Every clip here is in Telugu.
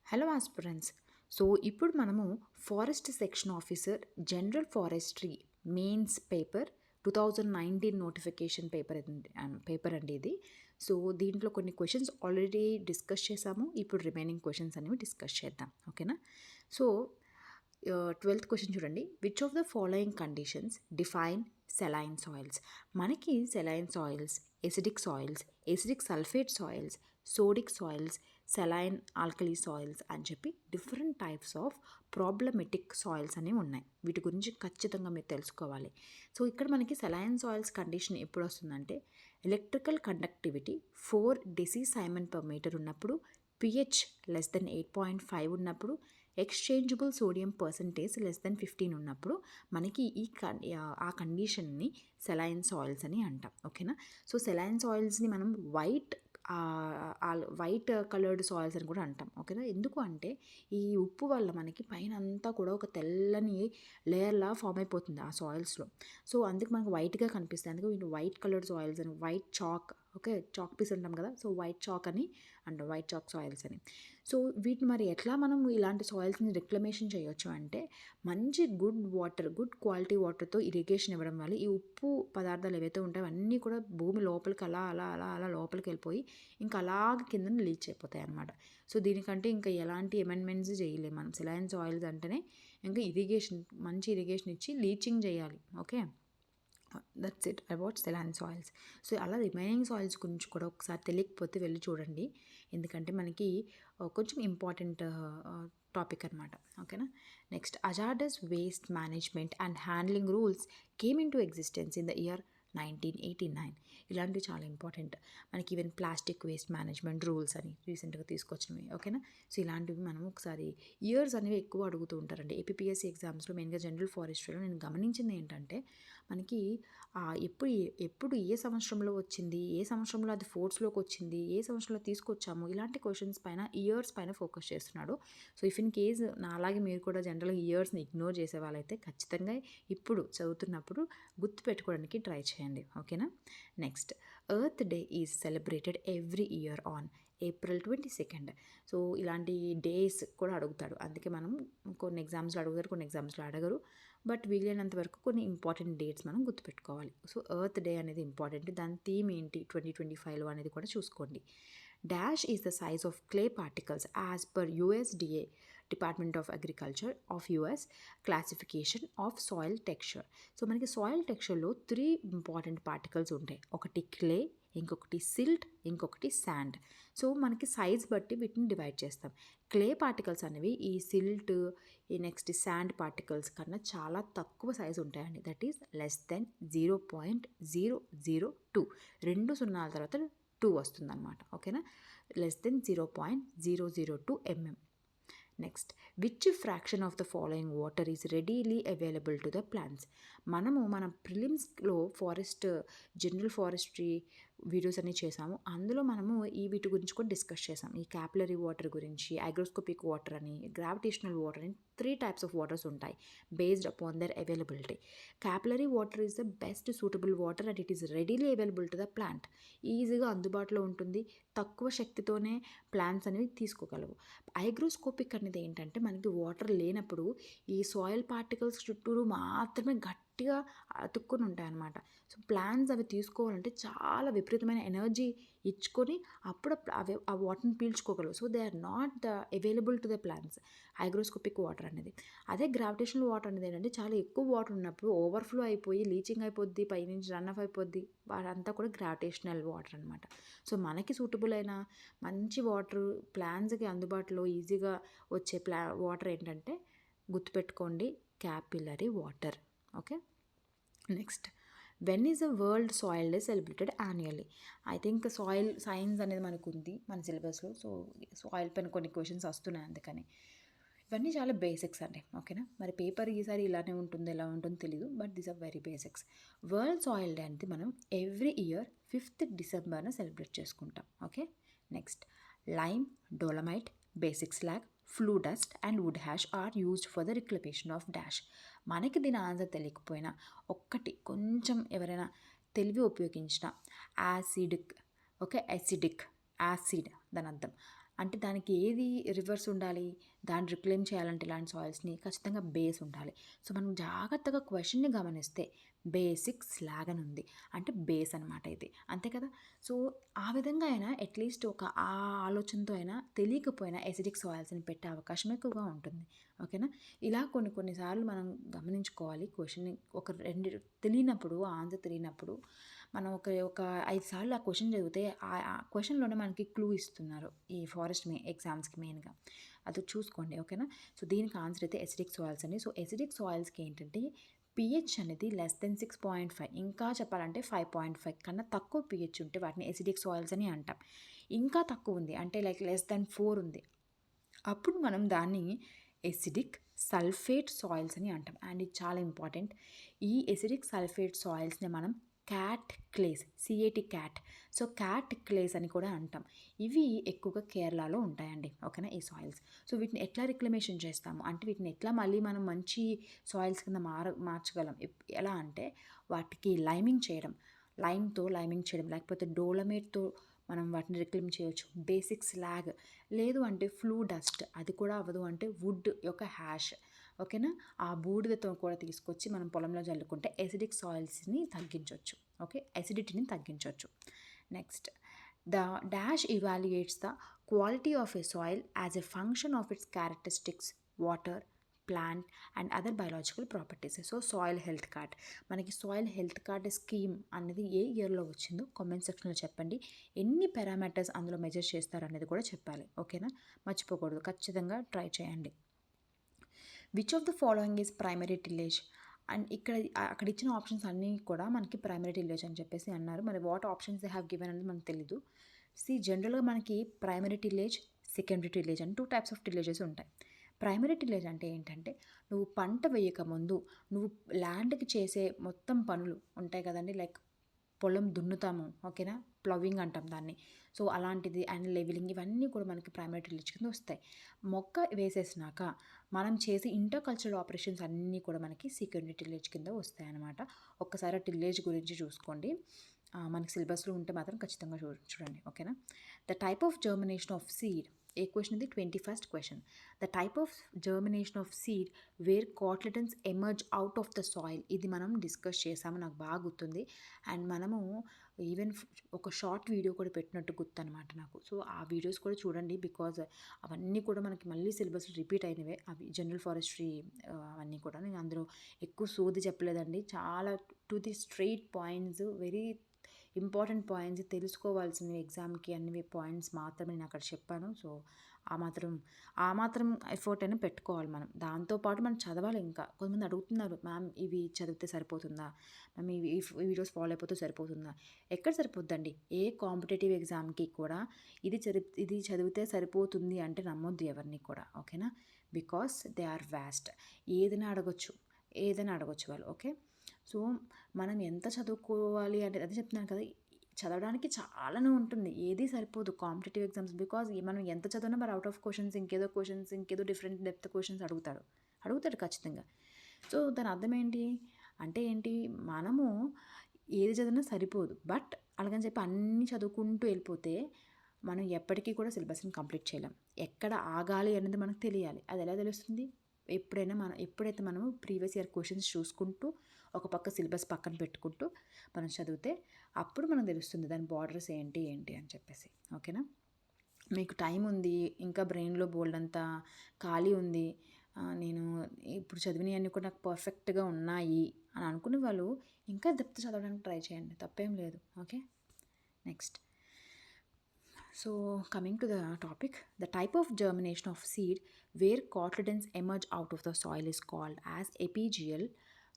Hello aspirants. సో ఇప్పుడు మనము forest section officer general forestry mains paper 2019 notification paper అండి ఇది. సో దీంట్లో కొన్ని క్వశ్చన్స్ ఆల్రెడీ డిస్కస్ చేసాము. ఇప్పుడు రిమైనింగ్ క్వశ్చన్స్ అనేవి డిస్కస్ చేద్దాం. ఓకేనా? సో 12th క్వశ్చన్ చూడండి. Which of the following conditions define saline soils? మనకి saline soils, acidic sulphate soils, sodic soils, saline alkali soils అని చెప్పి different types of problematic soils అనేవి ఉన్నాయి. వీటి గురించి ఖచ్చితంగా మీరు తెలుసుకోవాలి. సో ఇక్కడ మనకి సెలైన్ సాయిల్స్ కండిషన్ ఎప్పుడు వస్తుందంటే ఎలక్ట్రికల్ కండక్టివిటీ 4 dSi/m ఉన్నప్పుడు, pH లెస్ దెన్ 8.5 ఉన్నప్పుడు, exchangeable sodium percentage less than 15 ఉన్నప్పుడు మనకి ఆ కండిషన్ని సెలైన్ సాయిల్స్ అని అంటాం. ఓకేనా? సో సెలైన్ సాయిల్స్ని మనం వైట్ కలర్డ్ సాయిల్స్ అని కూడా అంటాం. ఓకేనా? ఎందుకు అంటే ఈ ఉప్పు వల్ల మనకి పైన అంతా కూడా ఒక తెల్లని లేయర్లా ఫామ్ అయిపోతుంది ఆ సాయిల్స్లో. సో అందుకు మనకు వైట్గా కనిపిస్తుంది. అందుకే వీటి వైట్ కలర్డ్ సాయిల్స్ అని, white chalk, okay, chalk piece అంటాం కదా, సో వైట్ చాక్ అని అంటాం, వైట్ చాక్ సాయిల్స్ అని. సో వీటిని మరి ఎట్లా మనం ఇలాంటి సాయిల్స్ని రిక్లమేషన్ చేయొచ్చు అంటే మంచి గుడ్ క్వాలిటీ వాటర్తో ఇరిగేషన్ ఇవ్వడం వల్ల ఈ ఉప్పు పదార్థాలు ఏవైతే ఉంటాయో అన్నీ కూడా భూమి లోపలికి అలా అలా అలా అలా లోపలికి వెళ్ళిపోయి ఇంకా అలాగ కింద లీచ్ అయిపోతాయి అన్నమాట. సో దీనికంటే ఇంకా ఎలాంటి అమెండ్మెంట్స్ చేయలేము మనం. సెలైన్ సాయిల్స్ అంటేనే ఇంకా మంచి ఇరిగేషన్ ఇచ్చి లీచింగ్ చేయాలి. Okay, that's it about saline soils. So అలా రిమైనింగ్ సాయిల్స్ గురించి కూడా ఒకసారి తెలియకపోతే వెళ్ళి చూడండి, ఎందుకంటే మనకి కొంచెం ఇంపార్టెంట్ టాపిక్ అనమాట. ఓకేనా? Next, hazardous waste management and handling rules came in to existence in the year 1989. ఇలాంటివి చాలా ఇంపార్టెంట్ మనకి. Even plastic waste management rules అని రీసెంట్గా తీసుకొచ్చినవి. ఓకేనా? సో ఇలాంటివి మనం ఒకసారి ఇయర్స్ అనేవి ఎక్కువ అడుగుతూ ఉంటారండి ఏపీఎస్సీ ఎగ్జామ్స్లో. మెయిన్గా జనరల్ ఫారెస్ట్రీలో నేను గమనించింది ఏంటంటే మనకి ఎప్పుడు ఏ సంవత్సరంలో వచ్చింది, ఏ సంవత్సరంలో అది ఫోర్స్లోకి వచ్చింది, ఏ సంవత్సరంలో తీసుకొచ్చాము, ఇలాంటి క్వశ్చన్స్ పైన, ఇయర్స్ పైన ఫోకస్ చేస్తున్నాడు. సో ఇఫ్ ఇన్ కేస్ నా అలాగే మీరు కూడా జనరల్గా ఇయర్స్ని ఇగ్నోర్ చేసే వాళ్ళైతే ఖచ్చితంగా ఇప్పుడు చదువుతున్నప్పుడు గుర్తుపెట్టుకోవడానికి ట్రై చేయండి. ఓకేనా? Next, earth day is celebrated every year on April 22. So ఇలాంటి డేస్ కూడా అడుగుతాడు. అందుకే మనం కొన్ని ఎగ్జామ్స్లో అడుగుతారు, కొన్ని ఎగ్జామ్స్లో అడగరు. బట్ వీలైనంత వరకు కొన్ని ఇంపార్టెంట్ డేట్స్ మనం గుర్తుపెట్టుకోవాలి. సో ఎర్త్ డే అనేది ఇంపార్టెంట్. దాని థీమ్ ఏంటి 2025లో అనేది కూడా చూసుకోండి. Dash is the size of clay particles as per USDA, department of agriculture of US classification of soil texture. So మనకి సాయిల్ టెక్స్చర్లో 3 ఇంపార్టెంట్ పార్టికల్స్ ఉంటాయి. ఒకటి క్లే, ఇంకొకటి సిల్ట్, ఇంకొకటి శాండ్. సో మనకి సైజ్ బట్టి వీటిని డివైడ్ చేస్తాం. క్లే పార్టికల్స్ అనేవి ఈ సిల్ట్, ఈ నెక్స్ట్ శాండ్ పార్టికల్స్ కన్నా చాలా తక్కువ సైజు ఉంటాయండి. That is less than 0.002. 2 సున్నాల తర్వాత 2 వస్తుందన్నమాట. ఓకేనా? Less than 0.002 mm. Next, which fraction of the following water is readily available to the plants? మన ప్రిలిమ్స్లో జనరల్ ఫారెస్ట్రీ వీడియోస్ అన్ని చేసాము. అందులో మనము వీటి గురించి కూడా డిస్కస్ చేసాం. ఈ క్యాపిలరీ వాటర్ గురించి, హైగ్రోస్కోపిక్ వాటర్ అని, గ్రావిటేషనల్ వాటర్ అని 3 types of waters ఉంటాయి based upon there availability. Capillary water is the best suitable water and it is readily available to the plant. ఈజీగా అందుబాటులో ఉంటుంది, తక్కువ శక్తితోనే ప్లాంట్స్ అనేవి తీసుకోగలవు. హైగ్రోస్కోపిక్ అనేది ఏంటంటే మనకి వాటర్ లేనప్పుడు ఈ సాయిల్ పార్టికల్స్ చుట్టూరు మాత్రమే గట్టిగా అతుక్కొని ఉంటాయి అన్నమాట. సో ప్లాంట్స్ అవి తీసుకోవాలంటే చాలా విపరీతమైన ఎనర్జీ ఇచ్చుకొని అప్పుడు అవి ఆ వాటర్ని పీల్చుకోగలవు. So they are not available to the plants, hygroscopic water అనేది. అదే గ్రావిటేషనల్ వాటర్ అనేది ఏంటంటే చాలా ఎక్కువ వాటర్ ఉన్నప్పుడు ఓవర్ఫ్లో అయిపోయి లీచింగ్ అయిపోద్ది, పైనుంచి రన్ ఆఫ్ అయిపోద్ది. వారంతా కూడా గ్రావిటేషనల్ వాటర్ అనమాట. సో మనకి సూటబుల్ అయిన మంచి వాటర్, ప్లాంట్స్కి అందుబాటులో ఈజీగా వచ్చే వాటర్ ఏంటంటే గుర్తుపెట్టుకోండి, capillary water. Okay? Next, when is the world soil day celebrated annually? I think soil science అనేది మనకు ఉంది మన సిలబస్లో. సో సాయిల్ పైన కొన్ని క్వశ్చన్స్ వస్తున్నాయి, అందుకని ఇవన్నీ చాలా బేసిక్స్ అండి. ఓకేనా? మరి పేపర్ ఈసారి ఇలానే ఉంటుందో ఎలా ఉంటుందో తెలీదు, but these are very basics. World soil day అనేది మనం every year 5th December celebrate చేసుకుంటాం. Okay? Next, lime, dolomite, basic slag, flue dust and wood ash are used for the reclamation of dash. మనకి దీని ఆన్సర్ తెలియకపోయినా ఒక్కటి కొంచెం ఎవరైనా తెలివి ఉపయోగించిన యాసిడిక్, ఓకే, యాసిడ్ దాని అర్థం అంటే దానికి ఏది రివర్స్ ఉండాలి, దాన్ని రిక్లెయిమ్ చేయాలంటే ఇలాంటి సాయిల్స్ని ఖచ్చితంగా బేస్ ఉండాలి. సో మనం జాగ్రత్తగా క్వశ్చన్ని గమనిస్తే బేసిక్ స్లాగ్ అని ఉంది, అంటే బేస్ అనమాట ఇది, అంతే కదా. సో ఆ విధంగా అయినా అట్లీస్ట్ ఒక ఆ ఆలోచనతో అయినా తెలియకపోయినా ఎసిడిక్ సాయిల్స్ని పెట్టే అవకాశం ఎక్కువగా ఉంటుంది. ఓకేనా. ఇలా కొన్నిసార్లు మనం గమనించుకోవాలి. క్వశ్చన్ ఒక రెండు తెలియనప్పుడు, ఆన్సర్ తెలియనప్పుడు మనం ఒక ఒక 5 సార్లు ఆ క్వశ్చన్ చదివితే ఆ క్వశ్చన్లోనే మనకి క్లూ ఇస్తున్నారు ఈ ఫారెస్ట్ ఎగ్జామ్స్కి మెయిన్గా. అది చూసుకోండి. ఓకేనా. సో దీనికి ఆన్సర్ అయితే ఎసిడిక్ సాయిల్స్ అండి. సో ఎసిడిక్ సాయిల్స్కి ఏంటంటే పిహెచ్ అనేది లెస్ దెన్ 6.5, ఇంకా చెప్పాలంటే 5.5 కన్నా తక్కువ పిహెచ్ ఉంటే వాటిని ఎసిడిక్ సాయిల్స్ అని అంటాం. ఇంకా తక్కువ ఉంది అంటే లైక్ లెస్ దెన్ 4 ఉంది, అప్పుడు మనం దాన్ని ఎసిడిక్ సల్ఫేట్ సాయిల్స్ అని అంటాం. అండ్ ఇది చాలా ఇంపార్టెంట్. ఈ ఎసిడిక్ సల్ఫేట్ సాయిల్స్ని మనం cat క్లేస్, CAT cat, so cat క్లేస్ అని కూడా అంటాం. ఇవి ఎక్కువగా కేరళలో ఉంటాయండి. ఓకేనా. ఈ సాయిల్స్. సో వీటిని ఎట్లా రిక్లమేషన్ చేస్తాము అంటే వీటిని ఎట్లా మళ్ళీ మనం మంచి సాయిల్స్ కింద మార్చగలం ఎలా అంటే వాటికి లైమింగ్ చేయడం, లైమింగ్ చేయడం, లేకపోతే డోలమేట్తో మనం వాటిని రిక్లెయిమ్ చేయొచ్చు. బేసిక్ స్లాగ్, లేదు అంటే ఫ్లూ డస్ట్, అది కూడా అవ్వదు అంటే వుడ్ యొక్క హ్యాష్. ఓకేనా. ఆ బూడిదతో కూడా తీసుకొచ్చి మనం పొలంలో జల్లుకుంటే ఎసిడిక్ సాయిల్స్ని తగ్గించవచ్చు. ఓకే, ఎసిడిటీని తగ్గించవచ్చు. Next, the dash evaluates the quality of a soil as a function of its characteristics, water, plant and other biological properties. So soil health card, మనకి సాయిల్ హెల్త్ కార్డ్ స్కీమ్ అనేది ఏ ఇయర్లో వచ్చిందో కామెంట్ సెక్షన్లో చెప్పండి. ఎన్ని పారామీటర్స్ అందులో మెజర్ చేస్తారు అనేది కూడా చెప్పాలి. ఓకేనా. మర్చిపోకూడదు, ఖచ్చితంగా ట్రై చేయండి. Which of the following is primary tillage, and అక్కడ ఇచ్చిన ఆప్షన్స్ అన్నీ కూడా మనకి ప్రైమరీ టిల్లేజ్ అని చెప్పేసి అన్నారు. మరి what options they have given అనేది మనకు తెలీదు. జనరల్గా మనకి ప్రైమరీ టిల్లేజ్, సెకండరీ టిల్లేజ్ అని 2 టైప్స్ ఆఫ్ టిల్లేజెస్ ఉంటాయి. ప్రైమరీ టిల్లేజ్ అంటే ఏంటంటే నువ్వు పంట వేయక ముందు నువ్వు ల్యాండ్కి చేసే మొత్తం పనులు ఉంటాయి కదండి, లైక్ పొలం దున్నుతాము. ఓకేనా. ప్లవింగ్ అంటాం దాన్ని. సో అలాంటిది అండ్ లెవెలింగ్, ఇవన్నీ కూడా మనకి ప్రైమరీ టిల్లేజ్ కింద వస్తాయి. మొక్క వేసేసినాక మనం చేసే ఇంటర్కల్చరల్ ఆపరేషన్స్ అన్నీ కూడా మనకి సెకండరీ టిల్లేజ్ కింద వస్తాయి అన్నమాట. ఒక్కసారి టిల్లేజ్ గురించి చూసుకోండి, మనకి సిలబస్లో ఉంటే మాత్రం ఖచ్చితంగా చూడండి. ఓకేనా. The type of germination of seed, ఏ క్వశ్చన్ ఇది 21st question. The type of germination of seed where cotyledons emerge out of the soil, ఇది మనం డిస్కస్ చేసాము, నాకు బాగా గుర్తుంది. అండ్ మనము ఈవెన్ ఒక షార్ట్ వీడియో కూడా పెట్టినట్టు గుర్తు అనమాట నాకు. సో ఆ వీడియోస్ కూడా చూడండి, బికాజ్ అవన్నీ కూడా మనకి మళ్ళీ సిలబస్ రిపీట్ అయినవే అవి, జనరల్ ఫారెస్ట్రీ అవన్నీ కూడా. నేను అందులో ఎక్కువ సోది చెప్పలేదండి, చాలా to the straight points, very important points, తెలుసుకోవాల్సినవి ఎగ్జామ్కి అన్ని పాయింట్స్ మాత్రమే నేను అక్కడ చెప్పాను. సో ఆ మాత్రం ఎఫర్ట్ అయినా పెట్టుకోవాలి మనం. దాంతోపాటు మనం చదవాలి. ఇంకా కొంతమంది అడుగుతున్నారు, మ్యామ్ ఇవి చదివితే సరిపోతుందా, మ్యామ్ ఈ వీడియోస్ ఫాలో అయిపోతే సరిపోతుందా? ఎక్కడ సరిపోద్దండి? ఏ కాంపిటేటివ్ ఎగ్జామ్కి కూడా ఇది చదివితే సరిపోతుంది అంటే నమ్మొద్దు ఎవరిని కూడా. ఓకేనా. బికాస్ దే ఆర్ వాస్ట్, ఏదైనా అడగొచ్చు వాళ్ళు. ఓకే. సో మనం ఎంత చదువుకోవాలి అంటే అదే చెప్తున్నాను కదా, చదవడానికి చాలానే ఉంటుంది, ఏది సరిపోదు కాంపిటేటివ్ ఎగ్జామ్స్. బికాజ్ మనం ఎంత చదివినా మరి అవుట్ ఆఫ్ క్వశ్చన్స్ ఇంకేదో డిఫరెంట్ డెప్త్ క్వశ్చన్స్ అడుగుతాడు ఖచ్చితంగా. సో దాని అర్థం ఏంటి అంటే మనము ఏది చదివినా సరిపోదు. బట్ అలాగని చెప్పి అన్నీ చదువుకుంటూ వెళ్ళిపోతే మనం ఎప్పటికీ కూడా సిలబస్ని కంప్లీట్ చేయలేం. ఎక్కడ ఆగాలి అనేది మనకు తెలియాలి. అది ఎలా తెలుస్తుంది? ఎప్పుడైతే మనము ప్రీవియస్ ఇయర్ క్వశ్చన్స్ చూసుకుంటూ ఒక పక్క సిలబస్ పక్కన పెట్టుకుంటూ మనం చదివితే అప్పుడు మనకు తెలుస్తుంది దాని బార్డర్స్ ఏంటి అని చెప్పేసి. ఓకేనా. మీకు టైం ఉంది, ఇంకా బ్రెయిన్లో బోల్డ్ అంతా ఖాళీ ఉంది, నేను ఇప్పుడు చదివినవన్నీ కూడా నాకు పర్ఫెక్ట్గా ఉన్నాయి అని అనుకునే వాళ్ళు ఇంకా డెప్త్ చదవడానికి ట్రై చేయండి, తప్పేం లేదు. Okay. Next, so coming to the topic, the type of germination of seed where cotyledons emerge out of the soil is called as epigeal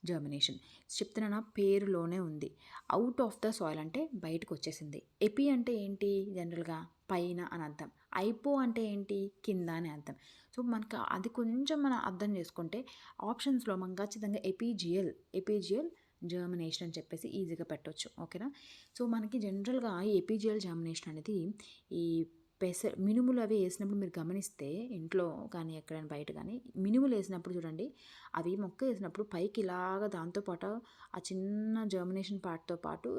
germination. చెప్తున్నా పేరులోనే ఉంది, అవుట్ ఆఫ్ ద సాయిల్ అంటే బయటకు వచ్చేసింది. ఎపి అంటే ఏంటి? జనరల్గా పైన అని అర్థం. ఐపో అంటే ఏంటి? కింద అని అర్థం. సో మనకు అది కొంచెం మనం అర్థం చేసుకుంటే ఆప్షన్స్లో మనం ఖచ్చితంగా ఎపిజియల్ జర్మినేషన్ అని చెప్పేసి ఈజీగా పెట్టవచ్చు. ఓకేనా. సో మనకి జనరల్గా ఈ ఎపిజియల్ జర్మినేషన్ అనేది ఈ మినుములు అవి వేసినప్పుడు మీరు గమనిస్తే ఇంట్లో కానీ ఎక్కడైనా బయట కానీ మినుములు వేసినప్పుడు చూడండి, అవి మొక్క వేసినప్పుడు పైకి ఇలాగ దాంతోపాటు ఆ చిన్న జర్మినేషన్ పార్ట్తో పాటు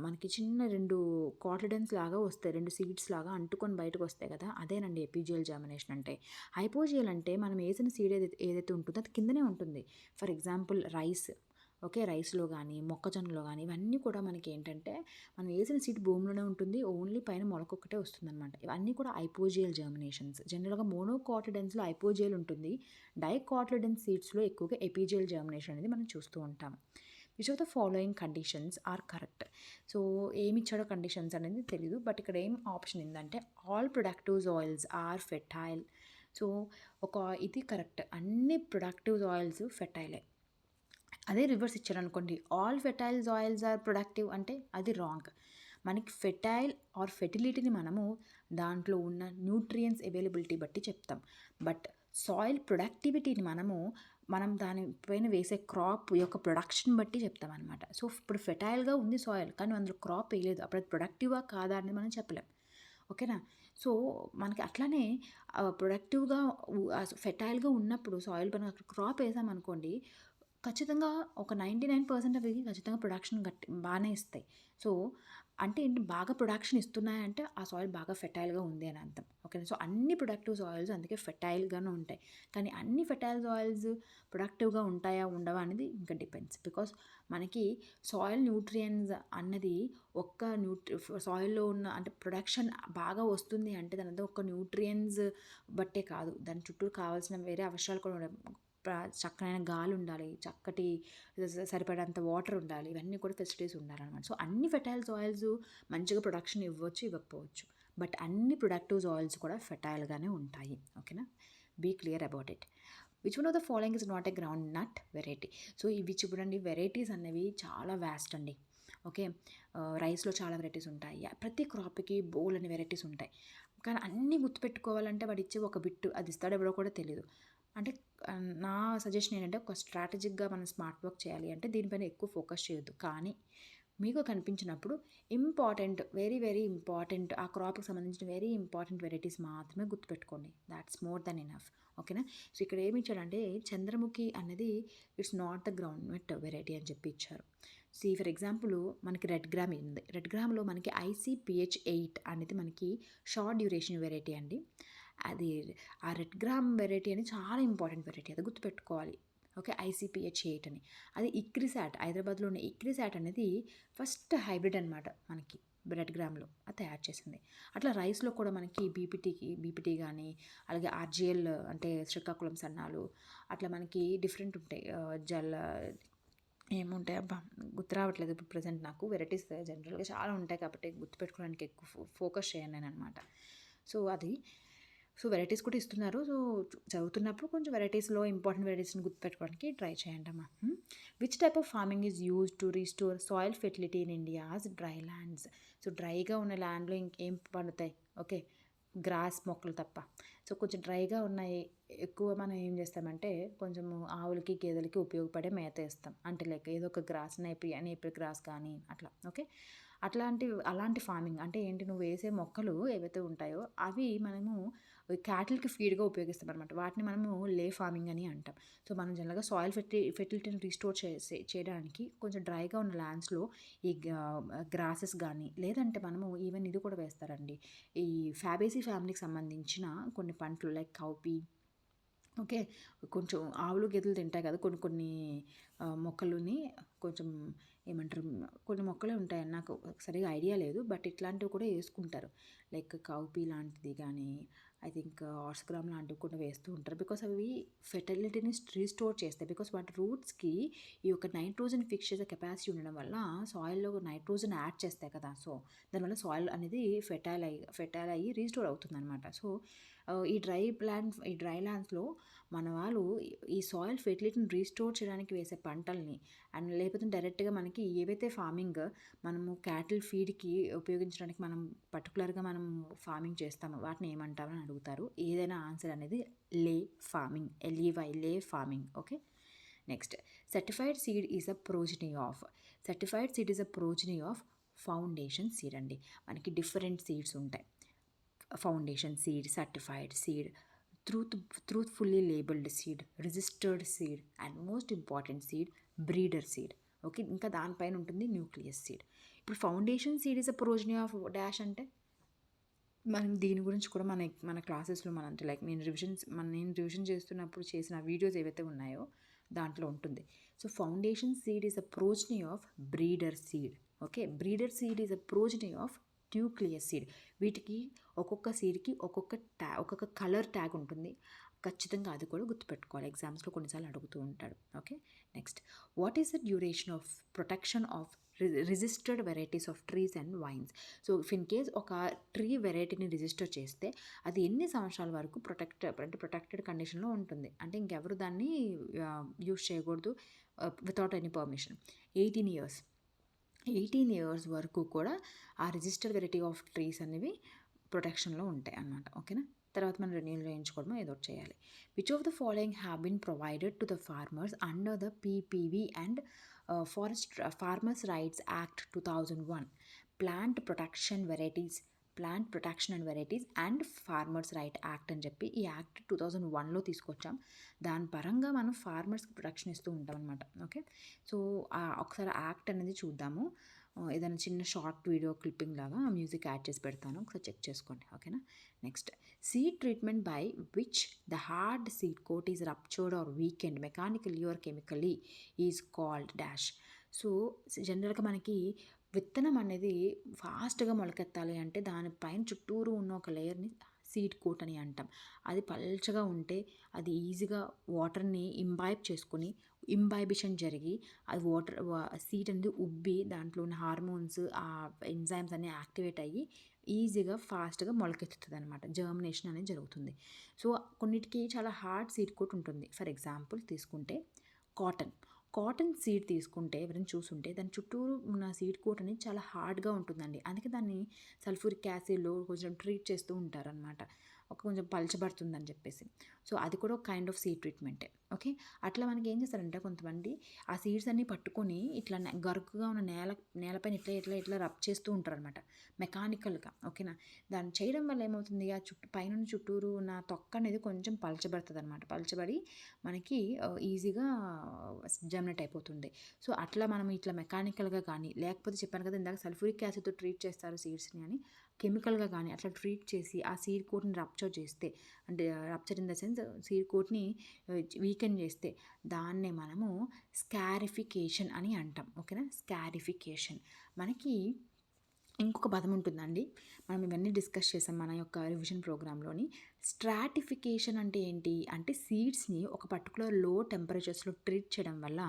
మనకి చిన్న 2 కాటిలిడన్స్ లాగా వస్తాయి, 2 సీడ్స్ లాగా అంటుకొని బయటకు వస్తాయి కదా, అదేనండి ఎపిజియల్ జర్మినేషన్ అంటే. హైపోజియల్ అంటే మనం వేసిన సీడ్ ఏదైతే ఉంటుందో అది కిందనే ఉంటుంది. ఫర్ ఎగ్జాంపుల్ రైస్, ఓకే, రైస్లో కానీ మొక్కజొన్నలో కానీ ఇవన్నీ కూడా మనకి ఏంటంటే మనం వేసిన సీడ్ భూమిలోనే ఉంటుంది, ఓన్లీ పైన మొలకొక్కటే వస్తుందన్నమాట. ఇవన్నీ కూడా హైపోజియల్ జర్మినేషన్స్. జనరల్గా మోనోకాటిలిడన్స్లో హైపోజియల్ ఉంటుంది, డైకాటిలిడన్ సీడ్స్లో ఎక్కువగా ఎపిజియల్ జర్మినేషన్ అనేది మనం చూస్తూ ఉంటాం. Which of the following conditions are correct. So ఏమి ఇచ్చాడో కండిషన్స్ అనేది తెలీదు, బట్ ఇక్కడ ఏం ఆప్షన్ ఏంటంటే all productive soils are fertile. So ఇది కరెక్ట్, అన్ని ప్రొడక్టివ్ సాయిల్స్ ఫెర్టైలే. అదే రివర్స్ ఇచ్చారనుకోండి, all fertile soils are productive అంటే అది రాంగ్. మనకి ఫెర్టైల్ ఆర్ ఫెర్టిలిటీని మనము దాంట్లో ఉన్న న్యూట్రియంట్స్ అవైలబిలిటీ బట్టి చెప్తాం, బట్ సాయిల్ ప్రొడక్టివిటీని మనం దానిపైన వేసే క్రాప్ యొక్క ప్రొడక్షన్ బట్టి చెప్తాం అనమాట. సో ఇప్పుడు ఫెర్టైల్గా ఉంది సాయిల్ కానీ అందులో క్రాప్ వేయలేదు, అప్పుడు అది ప్రొడక్టివా కాదా అని మనం చెప్పలేం. ఓకేనా. సో మనకి అట్లానే ప్రొడక్టివ్గా ఫెర్టైల్గా ఉన్నప్పుడు సాయిల్ పైన క్రాప్ వేసామనుకోండి, ఖచ్చితంగా ఒక 99% అవి ఖచ్చితంగా ప్రొడక్షన్ బాగానే ఇస్తాయి. సో అంటే ఏంటి, బాగా ప్రొడక్షన్ ఇస్తున్నాయంటే ఆ సాయిల్ బాగా ఫెర్టైల్గా ఉంది అని అర్థం. ఓకేనా. సో అన్ని ప్రొడక్టివ్ సాయిల్స్ అందుకే ఫెర్టైల్గానే ఉంటాయి, కానీ అన్ని ఫెర్టైల్ సాయిల్స్ ప్రొడక్టివ్గా ఉంటాయా ఉండవా అనేది ఇంకా డిపెండ్స్. బికాస్ మనకి సాయిల్ న్యూట్రియంట్స్ అన్నది ఒక్క సాయిల్లో ఉన్న అంటే ప్రొడక్షన్ బాగా వస్తుంది అంటే దాని ఒక్క న్యూట్రియంట్స్ బట్టే కాదు, దాని చుట్టూ కావాల్సిన వేరే అవసరాలు కూడా చక్కనైన గాలి ఉండాలి, చక్కటి సరిపడంత వాటర్ ఉండాలి, ఇవన్నీ కూడా ఫెసిలిటీస్ ఉండాలన్నమాట. సో అన్ని ఫెర్టైల్ సాయిల్స్ మంచిగా ప్రొడక్షన్ ఇవ్వచ్చు, ఇవ్వకపోవచ్చు, బట్ అన్ని ప్రొడక్టివ్ సాయిల్స్ కూడా ఫెర్టైల్గానే ఉంటాయి. ఓకేనా. Be clear about it. Which one of the following is not a groundnut variety. So ఇవి చూడండి, వెరైటీస్ అనేవి చాలా వ్యాస్ట్ అండి. ఓకే. రైస్లో చాలా వెరైటీస్ ఉంటాయి, ప్రతి క్రాప్కి బోల్ అనే వెరైటీస్ ఉంటాయి, కానీ అన్నీ గుర్తుపెట్టుకోవాలంటే వాడు ఇచ్చే ఒక బిట్టు అది ఇస్తాడో ఎవడో కూడా తెలియదు. అంటే నా సజెషన్ ఏంటంటే ఒక స్ట్రాటజిక్గా మనం స్మార్ట్ వర్క్ చేయాలి అంటే దీనిపైన ఎక్కువ ఫోకస్ చేయొద్దు, కానీ మీకు కనిపించినప్పుడు ఇంపార్టెంట్, వెరీ వెరీ ఇంపార్టెంట్, ఆ క్రాప్కి సంబంధించిన వెరీ ఇంపార్టెంట్ వెరైటీస్ మాత్రమే గుర్తుపెట్టుకోండి. That's more than enough. ఓకేనా. సో ఇక్కడ ఏమి ఇచ్చాడంటే చంద్రముఖి అనేది it's not the groundnut variety అని చెప్పి ఇచ్చారు. ఫర్ ఎగ్జాంపుల్ మనకి రెడ్ గ్రామ్ ఉంది, రెడ్ గ్రామ్లో మనకి ICPH8 అనేది మనకి షార్ట్ డ్యూరేషన్ వెరైటీ అండి. అది ఆ రెడ్ గ్రామ్ వెరైటీ అని చాలా ఇంపార్టెంట్ వెరైటీ, అది గుర్తుపెట్టుకోవాలి. ఓకే. ICPH8 అని, అది ఇక్రిసాట్, హైదరాబాద్లో ఉన్న ఇక్రిసాట్ అనేది ఫస్ట్ హైబ్రిడ్ అనమాట మనకి రెడ్ గ్రామ్లో అది తయారు చేసింది. అట్లా రైస్లో కూడా మనకి బీపీటీ కానీ అలాగే RGL అంటే శ్రీకాకుళం సన్నాలు, అట్లా మనకి డిఫరెంట్ ఉంటాయి. ఏముంటాయి అబ్బా గుర్తు రావట్లేదు ఇప్పుడు ప్రజెంట్ నాకు. వెరైటీస్ జనరల్గా చాలా ఉంటాయి కాబట్టి గుర్తుపెట్టుకోవడానికి ఎక్కువ ఫోకస్ చేయను నేను అనమాట. సో వెరైటీస్ కూడా ఇస్తున్నారు. సో చదువుతున్నప్పుడు కొంచెం వెరైటీస్లో ఇంపార్టెంట్ వెరైటీస్ని గుర్తుపెట్టుకోవడానికి ట్రై చేయండి అమ్మా. Which type of farming is use to restore soil fertility in India's dry lands. So డ్రైగా ఉన్న ల్యాండ్లో ఇంకేం పండుతాయి, ఓకే, గ్రాస్ మొక్కలు తప్ప. సో కొంచెం డ్రైగా ఉన్నాయి ఎక్కువ మనం ఏం చేస్తామంటే కొంచెం ఆవులకి గేదెలకి ఉపయోగపడే మేత వేస్తాం, అంటే లైక్ ఏదో ఒక గ్రాస్ నేపియర్ గ్రాస్ కానీ అట్లా. ఓకే. అలాంటి ఫార్మింగ్ అంటే ఏంటి, నువ్వు వేసే మొక్కలు ఏవైతే ఉంటాయో అవి మనము క్యాటిల్కి ఫీడ్గా ఉపయోగిస్తాం అనమాట, వాటిని మనము లే ఫార్మింగ్ అని అంటాం. సో మనం జనరల్గా సాయిల్ ఫెర్టిలిటీని రీస్టోర్ చేయడానికి కొంచెం డ్రైగా ఉన్న ల్యాండ్స్లో ఈ గ్రాసెస్ కానీ లేదంటే మనము ఈవెన్ ఇది కూడా వేస్తారండి, ఈ ఫ్యాబేసీ ఫ్యామిలీకి సంబంధించిన కొన్ని పంటలు లైక్ కౌపీ. ఓకే. కొంచెం ఆవులు గేదెలు తింటాయి కదా కొన్ని మొక్కలుని, కొంచెం ఏమంటారు, కొన్ని మొక్కలే ఉంటాయి, నాకు సరిగా ఐడియా లేదు, బట్ ఇట్లాంటివి కూడా వేసుకుంటారు, లైక్ కౌపీ లాంటిది కానీ ఐ థింక్ ఆర్స్గ్రామ్ లాంటివి కూడా వేస్తూ ఉంటారు. బికాస్ అవి ఫెర్టిలిటీని రీస్టోర్ చేస్తాయి, బికాస్ వాటి రూట్స్కి ఈ యొక్క నైట్రోజన్ ఫిక్స్ చేసే కెపాసిటీ ఉండడం వల్ల సాయిల్లో నైట్రోజన్ యాడ్ చేస్తాయి కదా, సో దానివల్ల సాయిల్ అనేది ఫెర్టైల్ అయ్యి రీస్టోర్ అవుతుంది అనమాట. సో ఈ డ్రై ల్యాండ్స్లో మన వాళ్ళు ఈ సాయిల్ ఫెర్టిలిటీని రీస్టోర్ చేయడానికి వేసే పంటల్ని అండ్ లేకపోతే డైరెక్ట్గా మనకి ఏవైతే ఫార్మింగ్ మనము క్యాటిల్ ఫీడ్కి ఉపయోగించడానికి మనం పర్టికులర్గా మనం ఫార్మింగ్ చేస్తామో వాటిని ఏమంటామని అడుగుతారు. ఏదైనా ఆన్సర్ అనేది లే ఫార్మింగ్, LEY, లే farming. Okay. Next, certified seed is a progeny of foundation seed అండి. మనకి డిఫరెంట్ సీడ్స్ ఉంటాయి. Foundation seed, certified seed, truthfully labeled seed, registered seed, and most important seed, breeder seed. Okay, ఇంకా దానిపైన ఉంటుంది న్యూక్లియస్ సీడ్. ఇప్పుడు foundation seed is a progeny of dash అంటే మనం దీని గురించి కూడా మన క్లాసెస్లో మనం అంటే లైక్ నేను రివిజన్ చేస్తున్నప్పుడు చేసిన వీడియోస్ ఏవైతే ఉన్నాయో దాంట్లో ఉంటుంది. So foundation seed is a progeny of breeder seed. Okay, breeder seed is a progeny of nucleus seed. వీటికి ఒక్కొక్క సీడ్కి ఒక్కొక్క కలర్ ట్యాగ్ ఉంటుంది. ఖచ్చితంగా అది కూడా గుర్తుపెట్టుకోవాలి, ఎగ్జామ్స్లో కొన్నిసార్లు అడుగుతూ ఉంటాడు. Okay, next, what is the duration of protection of registered varieties of trees and wines? So if in case ఒక ట్రీ వెరైటీని రిజిస్టర్ చేస్తే అది ఎన్ని సంవత్సరాల వరకు ప్రొటెక్టెడ్ కండిషన్లో ఉంటుంది అంటే ఇంకెవరు దాన్ని యూస్ చేయకూడదు వితౌట్ ఎనీ పర్మిషన్. 18 years వరకు కూడా ఆ రిజిస్టర్డ్ వెరైటీ ఆఫ్ ట్రీస్ అనేవి ప్రొటెక్షన్లో ఉంటాయి అన్నమాట. ఓకేనా, తర్వాత మనం రెన్యూల్ చేయించుకోవడమో ఏదో చేయాలి. Which of the following have been provided to the farmers under the PPV and farmers rights act 2001? Plant protection and varieties and farmers right act అని చెప్పి ఈ యాక్ట్ 2001లో తీసుకొచ్చాం. దాని పరంగా మనం ఫార్మర్స్కి ప్రొటెక్షన్ ఇస్తూ ఉంటాం అనమాట. ఓకే, సో ఒకసారి యాక్ట్ అనేది చూద్దాము. ఏదైనా చిన్న షార్ట్ వీడియో క్లిప్పింగ్ లాగా మ్యూజిక్ యాడ్ చేసి పెడతాను, ఒకసారి చెక్ చేసుకోండి. ఓకేనా, next, seed treatment by which the hard seed coat is ruptured or weakened mechanically or chemically is called dash. So జనరల్గా మనకి విత్తనం అనేది ఫాస్ట్గా మొలకెత్తాలి అంటే దానిపైన చుట్టూరు ఉన్న ఒక లేయర్ని సీడ్ కోట్ అని అంటాం. అది పల్చగా ఉంటే అది ఈజీగా వాటర్ని ఇంబైబిషన్ జరిగి అది సీడ్ అనేది ఉబ్బి దాంట్లో ఉన్న హార్మోన్స్ ఆ ఎంజైమ్స్ అన్నీ యాక్టివేట్ అయ్యి ఈజీగా ఫాస్ట్గా మొలకెత్తుతుంది అనమాట. జర్మినేషన్ అనేది జరుగుతుంది. సో కొన్నిటికి చాలా హార్డ్ సీడ్ కోట్ ఉంటుంది. ఫర్ ఎగ్జాంపుల్ తీసుకుంటే కాటన్ సీడ్ తీసుకుంటే ఎవరైనా చూసుంటే దాని చుట్టూరు ఉన్న సీడ్ కోట్ అనేది చాలా హార్డ్గా ఉంటుందండి. అందుకే దాన్ని సల్ఫ్యూరిక్ యాసిడ్లో కొంచెం ట్రీట్ చేస్తూ ఉంటారనమాట, కొంచెం పలచబడుతుందని చెప్పేసి. సో అది కూడా ఒక కైండ్ ఆఫ్ సీడ్ ట్రీట్మెంటే. ఓకే, అట్లా మనకి ఏం చేస్తారంటే కొంతమంది ఆ సీడ్స్ అన్నీ పట్టుకొని ఇట్లా గరుకుగా ఉన్న నేలపైన ఇట్లా రబ్ చేస్తూ ఉంటారనమాట మెకానికల్గా. ఓకేనా, దాన్ని చేయడం వల్ల ఏమవుతుంది, ఆ పైన చుట్టూరు ఉన్న తొక్క అనేది కొంచెం పలచబడుతుంది అనమాట. పలచబడి మనకి ఈజీగా జర్మినేట్ అయిపోతుంది. సో అట్లా మనం ఇట్లా మెకానికల్గా కానీ లేకపోతే చెప్పాను కదా ఇందాక సల్ఫ్యూరిక్ యాసిడ్తో ట్రీట్ చేస్తారు సీడ్స్ని అని, కెమికల్గా కానీ అట్లా ట్రీట్ చేసి ఆ సీడ్ కోట్ని రప్చర్ చేస్తే అంటే rupture in the sense seed కోట్ని వీకెండ్ చేస్తే దాన్నే మనము స్కారిఫికేషన్ అని అంటాం. ఓకేనా, స్కారిఫికేషన్. మనకి ఇంకొక పదం ఉంటుందండి, మనం ఇవన్నీ డిస్కస్ చేసాం మన యొక్క రివిజన్ ప్రోగ్రాంలోని. స్ట్రాటిఫికేషన్ అంటే ఏంటి అంటే సీడ్స్ని ఒక పర్టికులర్ లో టెంపరేచర్స్లో ట్రీట్ చేయడం వల్ల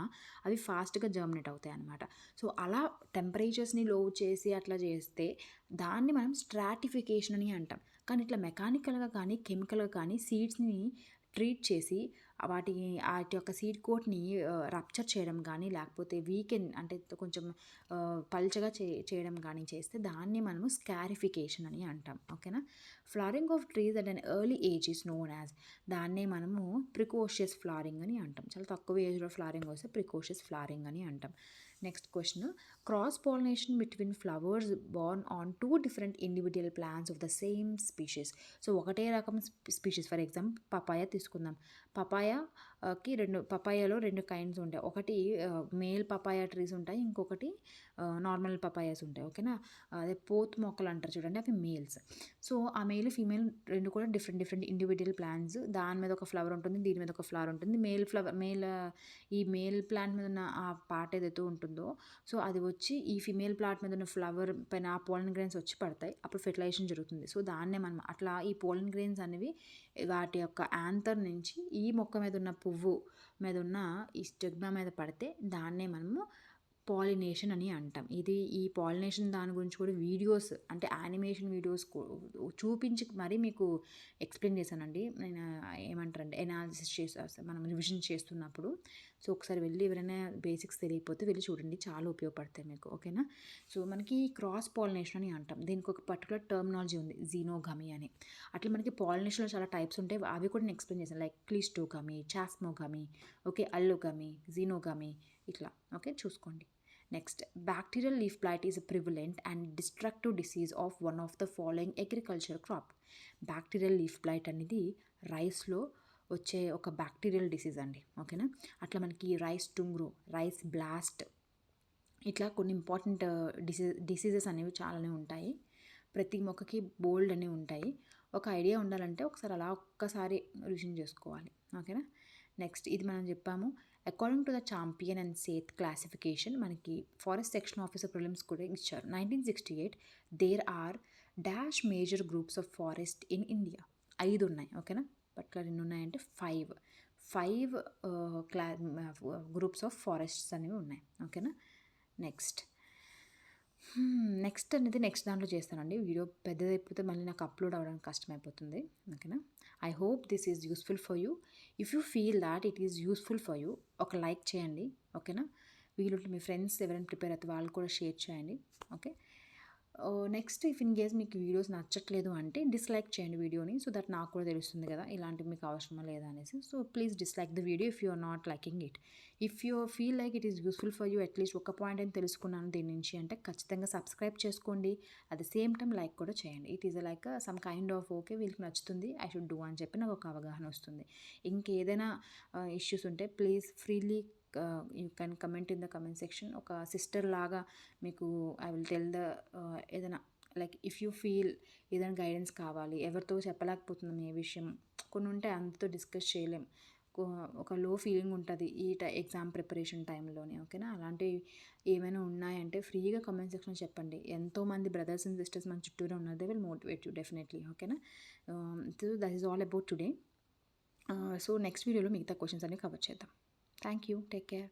అవి ఫాస్ట్గా జర్మినేట్ అవుతాయి అన్నమాట. సో అలా టెంపరేచర్స్ని లో చేసి అట్లా చేస్తే దాన్ని మనం స్ట్రాటిఫికేషన్ అని అంటాం. కానీ ఇట్లా మెకానికల్గా కానీ కెమికల్గా కానీ సీడ్స్ని ట్రీట్ చేసి వాటి యొక్క సీడ్ కోట్ని రప్చర్ చేయడం కానీ లేకపోతే వీకెండ్ అంటే కొంచెం పల్చగా చేయడం కానీ చేస్తే దాన్ని మనము స్కారిఫికేషన్ అని అంటాం. ఓకేనా, flowering of trees at an early age is known as, దాన్నే మనము ప్రికోషియస్ ఫ్లవరింగ్ అని అంటాం. చాలా తక్కువ ఏజ్లో ఫ్లవరింగ్ వస్తే ప్రికోషియస్ ఫ్లవరింగ్ అని అంటాం. Next question, cross pollination between flowers Born on 2 different individual plants of the same species. So ఒకటే రకం స్పీషీస్, ఫర్ ఎగ్జాంపుల్ పపాయ తీసుకుందాం. పపాయాలో రెండు కైండ్స్ ఉంటాయి. ఒకటి మేల్ పపాయ ట్రీస్ ఉంటాయి, ఇంకొకటి నార్మల్ పపాయాస్ ఉంటాయి. ఓకేనా, అదే పోత్ మొక్కలు అంటారు చూడండి, అవి మేల్స్. సో ఆ మేల్ ఫీమేల్ రెండు కూడా డిఫరెంట్ ఇండివిజువల్ ప్లాంట్స్. దాని మీద ఒక ఫ్లవర్ ఉంటుంది, దీని మీద ఒక ఫ్లవర్ ఉంటుంది. ఈ మేల్ ప్లాంట్ మీద ఉన్న ఆ పార్ట్ ఏదైతే ఉంటుందో సో అది వచ్చి ఈ ఫీమేల్ ప్లాంట్ మీద ఉన్న ఫ్లవర్ పైన ఆ పోలన్ గ్రెయిన్స్ వచ్చి పడతాయి, అప్పుడు ఫెర్టిలైజేషన్ జరుగుతుంది. సో దాన్నే మనం అట్లా ఈ పోలన్ గ్రెయిన్స్ అనేవి వాటి యొక్క యాంథర్ నుంచి ఈ మొక్క మీద ఉన్న పువ్వు మీద ఉన్న ఈ స్టిగ్మా మీద పడితే దాన్నే మనము పాలినేషన్ అని అంటాం. ఈ పాలినేషన్ దాని గురించి కూడా వీడియోస్ అంటే యానిమేషన్ వీడియోస్ చూపించి మరీ మీకు ఎక్స్ప్లెయిన్ చేశానండి. నేను ఏమంటారంటే ఎనాలిసిస్ మనం రివిజన్ చేస్తున్నప్పుడు. సో ఒకసారి వెళ్ళి ఎవరైనా బేసిక్స్ తెలియకపోతే వెళ్ళి చూడండి, చాలా ఉపయోగపడతాయి మీకు. ఓకేనా, సో మనకి క్రాస్ పాలినేషన్ అని అంటాం. దీనికి ఒక పర్టికులర్ టర్మినాలజీ ఉంది, జీనోగమీ అని. అట్లా మనకి పాలినేషన్లో చాలా టైప్స్ ఉంటాయి, అవి కూడా నేను ఎక్స్ప్లెయిన్ చేశాను. లైక్ క్లిస్టోగమీ, చాస్మోగమీ, ఓకే, అల్లోగమీ, జీనోగమీ, ఇట్లా. ఓకే, చూసుకోండి. Next bacterial leaf blight is a prevalent and destructive disease of one of the following agriculture crop. Bacterial leaf blight అనేది రైస్లో వచ్చే ఒక బ్యాక్టీరియల్ డిసీజ్ అండి. ఓకేనా, అట్లా మనకి రైస్ టుంగ్రో, రైస్ బ్లాస్ట్, ఇట్లా కొన్ని ఇంపార్టెంట్ డిసీజెస్ అనేవి చాలానే ఉంటాయి. ప్రతి మొక్కకి బోల్డ్ అనేవి ఉంటాయి. ఒక ఐడియా ఉండాలంటే ఒకసారి అలా ఒక్కసారి రివిజన్ చేసుకోవాలి. ఓకేనా, నెక్స్ట్ ఇది మనం చెప్పాము. According to the Champion and Seth classification మనకి ఫారెస్ట్ సెక్షన్ ఆఫీసర్ ప్రిలిమ్స్ కూడా ఇచ్చారు. 1968 there are dash major groups of forest in India. 5 ఉన్నాయి. ఓకేనా, పర్టికులర్ ఎన్ని ఉన్నాయంటే 5 గ్రూప్స్ ఆఫ్ ఫారెస్ట్స్ అనేవి ఉన్నాయి. ఓకేనా, నెక్స్ట్ అనేది నెక్స్ట్ దాంట్లో చేస్తానండి. వీడియో పెద్దదైపోతే మళ్ళీ నాకు అప్లోడ్ అవ్వడానికి కష్టమైపోతుంది. ఓకేనా, I hope this is useful for you. If you feel that it is useful for you, ఒక లైక్ చేయండి. ఓకేనా, వీలుంటే మీ ఫ్రెండ్స్ ఎవరైనా ప్రిపేర్ అయితే వాళ్ళు కూడా షేర్ చేయండి. Okay, next if in case మీకు వీడియోస్ నచ్చట్లేదు అంటే డిస్లైక్ చేయండి వీడియోని, సో దట్ నాకు కూడా తెలుస్తుంది కదా ఇలాంటివి మీకు అవసరమా లేదా అనేసి. So please dislike the video if you are not liking it. If you feel like it is useful for you, at least ఒక పాయింట్ అని తెలుసుకున్నాను దీని నుంచి అంటే ఖచ్చితంగా సబ్స్క్రైబ్ చేసుకోండి. At the same time like కూడా చేయండి. It is like some kind of okay వీళ్ళకి నచ్చుతుంది, ఐ షుడ్ డూ అని చెప్పి నాకు ఒక అవగాహన వస్తుంది. ఇంకేదైనా ఇష్యూస్ ఉంటే please freely you can comment in the comment section. ఒక సిస్టర్ లాగా మీకు ఐ విల్ టెల్ ద ఏదైనా లైక్ ఇఫ్ యూ ఫీల్ ఏదైనా గైడెన్స్ కావాలి, ఎవరితో చెప్పలేకపోతున్నాం ఏ విషయం, కొన్ని ఉంటే అందరితో డిస్కస్ చేయలేం, ఒక లో ఫీలింగ్ ఉంటుంది ఈ ఎగ్జామ్ ప్రిపరేషన్ టైంలోనే. ఓకేనా, అలాంటివి ఏమైనా ఉన్నాయంటే ఫ్రీగా కమెంట్ సెక్షన్లో చెప్పండి. ఎంతోమంది బ్రదర్స్ అండ్ సిస్టర్స్ మన చుట్టూరే ఉన్నారు, they will motivate you definitely. ఓకేనా, so that is all about today. So next వీడియోలో మిగతా క్వశ్చన్స్ అన్ని కవర్ చేద్దాం. Thank you, take care.